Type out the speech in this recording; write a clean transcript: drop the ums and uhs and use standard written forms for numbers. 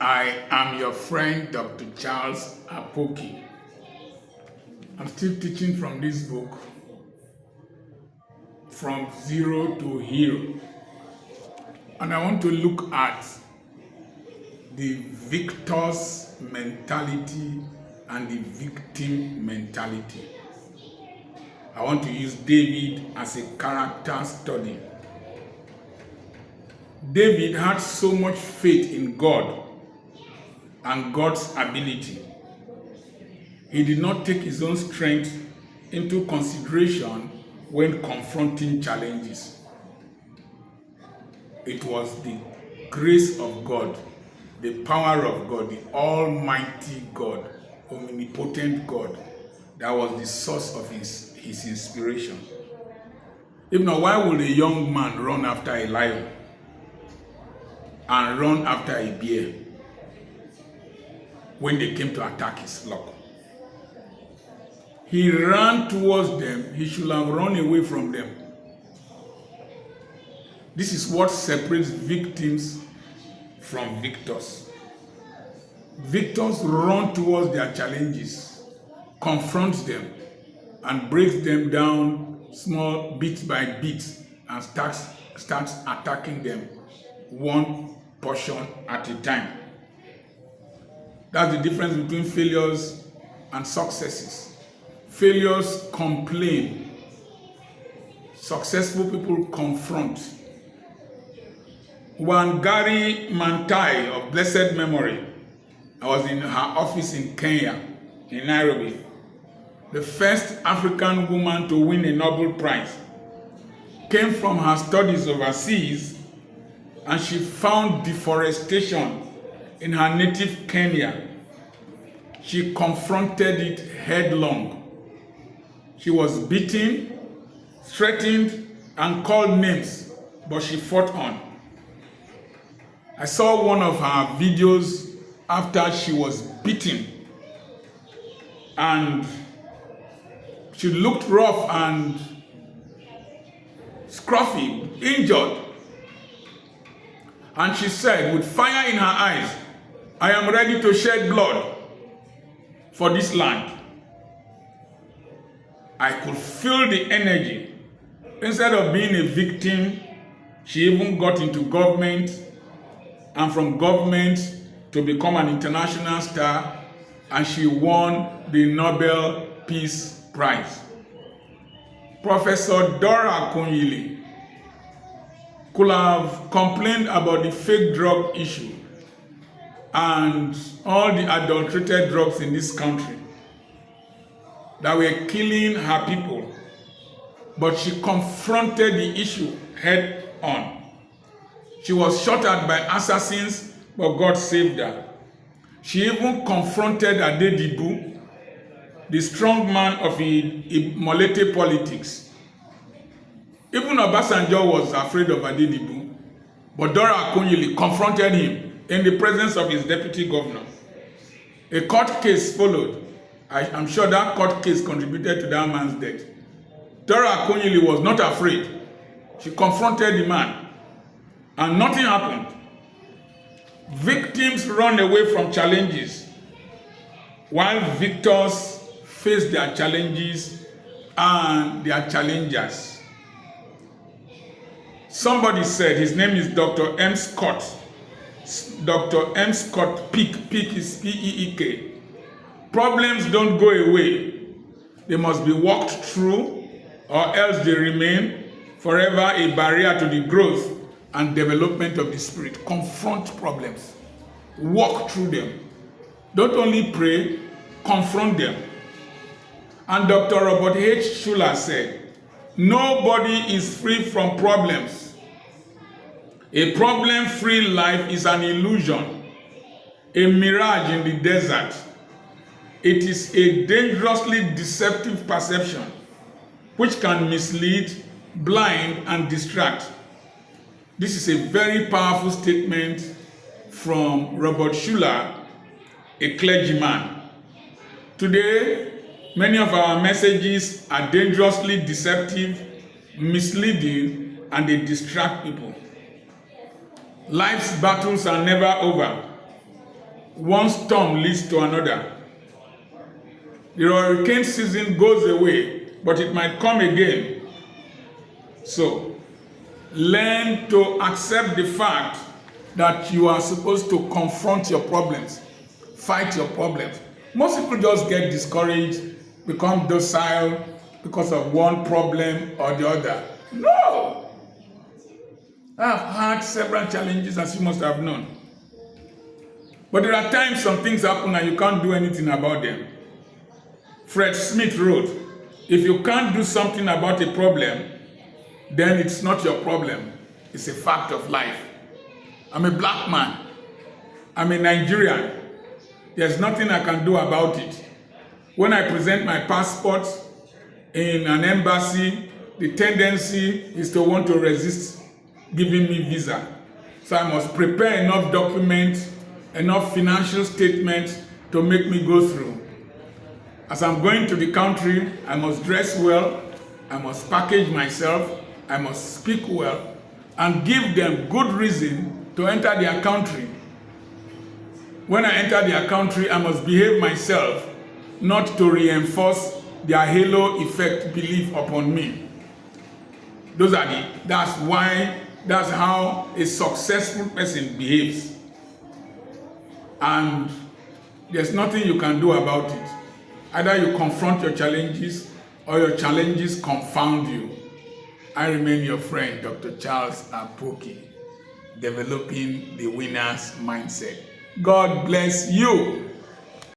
I am your friend, Dr. Charles Apoki. I'm still teaching from this book, From Zero to Hero. And I want to look at the victor's mentality and the victim mentality. I want to use David as a character study. David had so much faith in God and God's ability. He did not take his own strength into consideration when confronting challenges. It was the grace of God, the power of God, the almighty God, omnipotent God, that was the source of his inspiration. If not, why would a young man run after a lion and run after a bear when they came to attack his flock? He ran towards them. He should have run away from them. This is what separates victims from victors. Victors run towards their challenges, confront them, and breaks them down small bit by bit and starts attacking them one portion at a time. That's the difference between failures and successes. Failures complain. Successful people confront. Wangari Maathai of blessed memory, I was in her office in Kenya, in Nairobi, the first African woman to win a Nobel Prize, came from her studies overseas, and she found deforestation in her native Kenya. She confronted it headlong. She was beaten, threatened, and called names, but she fought on. I saw one of her videos after she was beaten, and she looked rough and scruffy, injured. And she said, with fire in her eyes, "I am ready to shed blood for this land." I could feel the energy. Instead of being a victim, she even got into government, and from government to become an international star, and she won the Nobel Peace Prize. Professor Dora Akunyili could have complained about the fake drug issue and all the adulterated drugs in this country that were killing her people, but she confronted the issue head on. She was shot at by assassins, but God saved her. She even confronted Adedibu, the strong man of Molete politics. Even Obasanjo was afraid of Adedibu, but Dora Akunyili confronted him in the presence of his deputy governor. A court case followed. I'm sure that court case contributed to that man's death. Dora Akunyili was not afraid. She confronted the man, and nothing happened. Victims run away from challenges, while victors face their challenges and their challengers. Somebody said, his name is Dr. M. Scott. Dr. M. Scott Peek. Peek is P-E-E-K. Problems don't go away. They must be walked through, or else they remain forever a barrier to the growth and development of the spirit. Confront problems. Walk through them. Don't only pray, confront them. And Dr. Robert H. Schuller said, nobody is free from problems. A problem-free life is an illusion, a mirage in the desert. It is a dangerously deceptive perception which can mislead, blind, and distract. This is a very powerful statement from Robert Schuller, a clergyman. Today, many of our messages are dangerously deceptive, misleading, and they distract people. Life's battles are never over. One storm leads to another. The hurricane season goes away, but it might come again. So, learn to accept the fact that you are supposed to confront your problems, fight your problems. Most people just get discouraged, become docile because of one problem or the other. No! I've had several challenges, as you must have known. But there are times some things happen and you can't do anything about them. Fred Smith wrote, if you can't do something about a problem, then it's not your problem. It's a fact of life. I'm a black man. I'm a Nigerian. There's nothing I can do about it. When I present my passport in an embassy, the tendency is to want to resist giving me visa. So I must prepare enough documents, enough financial statements to make me go through. As I'm going to the country, I must dress well, I must package myself, I must speak well, and give them good reason to enter their country. When I enter their country, I must behave myself, not to reinforce their halo effect belief upon me. That's how a successful person behaves. And there's nothing you can do about it. Either you confront your challenges or your challenges confound you. I remain your friend, Dr. Charles Apoki, developing the winner's mindset. God bless you.